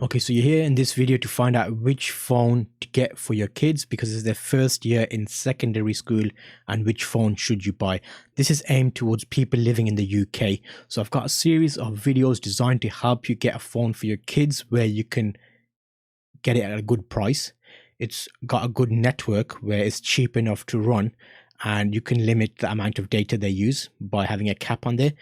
Okay, so you're here in this video to find out which phone to get for your kids because it's their first year in secondary school, and which phone should you buy. This is aimed towards people living in the UK. So I've got a series of videos designed to help you get a phone for your kids where you can get it at a good price. It's got a good network where it's cheap enough to run, and you can limit the amount of data they use by having a cap on there.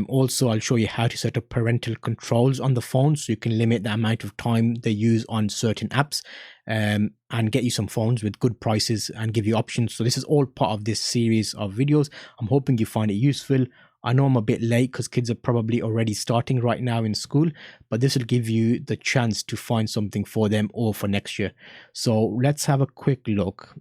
Also, I'll show you how to set up parental controls on the phone so you can limit the amount of time they use on certain apps, and get you some phones with good prices and give you options. So this is all part of this series of videos. I'm hoping you find it useful. I know I'm a bit late because kids are probably already starting right now in school, but this will give you the chance to find something for them or for next year. So let's have a quick look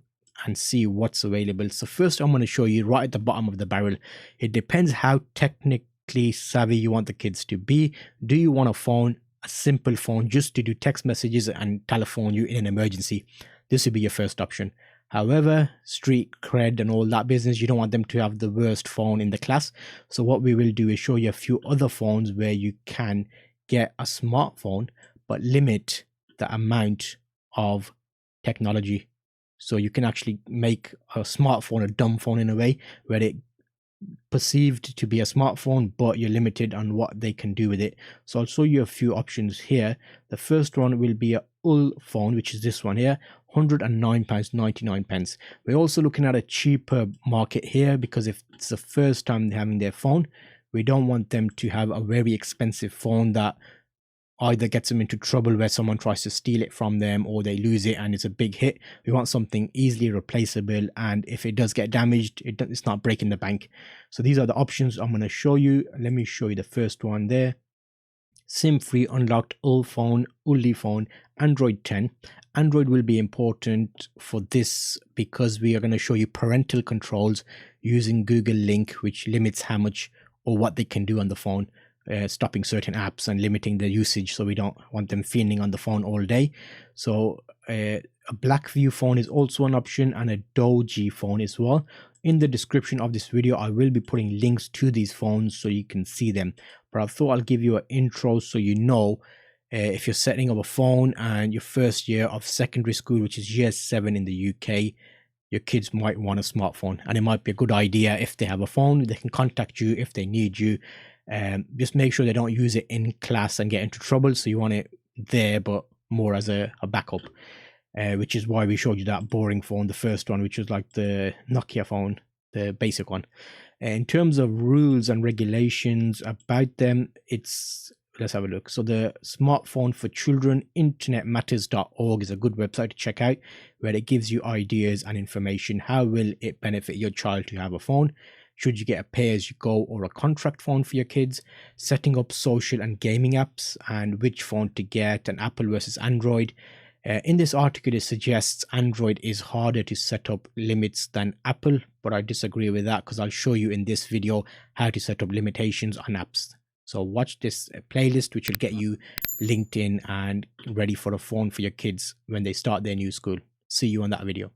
and see what's available. So first I'm going to show you right at the bottom of the barrel. It depends how technically savvy you want the kids to be. Do you want a simple phone just to do text messages and telephone you in an emergency? This would be your first option. However, street cred and all that business, you don't want them to have the worst phone in the class. So what we will do is show you a few other phones where you can get a smartphone but limit the amount of technology. So you can actually make a smartphone a dumb phone in a way where it perceived to be a smartphone, but you're limited on what they can do with it. So I'll show you a few options here. The first one will be a UL phone, which is this one here, £109.99. We're also looking at a cheaper market here because if it's the first time they're having their phone, we don't want them to have a very expensive phone that either gets them into trouble where someone tries to steal it from them or they lose it and it's a big hit. We want something easily replaceable, and if it does get damaged, it's not breaking the bank. So these are the options I'm going to show you. Let me show you the first one there. SIM-free unlocked UL phone, ULI phone, Android 10. Android will be important for this because we are going to show you parental controls using Google Link, which limits how much or what they can do on the phone. Stopping certain apps and limiting the usage, so we don't want them fiending on the phone all day. So a Blackview phone is also an option, and a Doji phone as well. In the description of this video I will be putting links to these phones so you can see them, but I thought I'll give you an intro so you know if you're setting up a phone and your first year of secondary school, which is year 7 in the UK, your kids might want a smartphone, and it might be a good idea if they have a phone they can contact you if they need you. Just make sure they don't use it in class and get into trouble. So you want it there, but more as a backup, which is why we showed you that boring phone, the first one, which was like the Nokia phone, the basic one. In terms of rules and regulations about them, let's have a look. So the Smartphone for Children internetmatters.org is a good website to check out, where it gives you ideas and information. How will it benefit your child to have a phone? Should you get a pay-as-you-go or a contract phone for your kids? Setting up social and gaming apps, and which phone to get, and Apple versus Android. In this article, it suggests Android is harder to set up limits than Apple, but I disagree with that because I'll show you in this video how to set up limitations on apps. So watch this playlist, which will get you linked in and ready for a phone for your kids when they start their new school. See you on that video.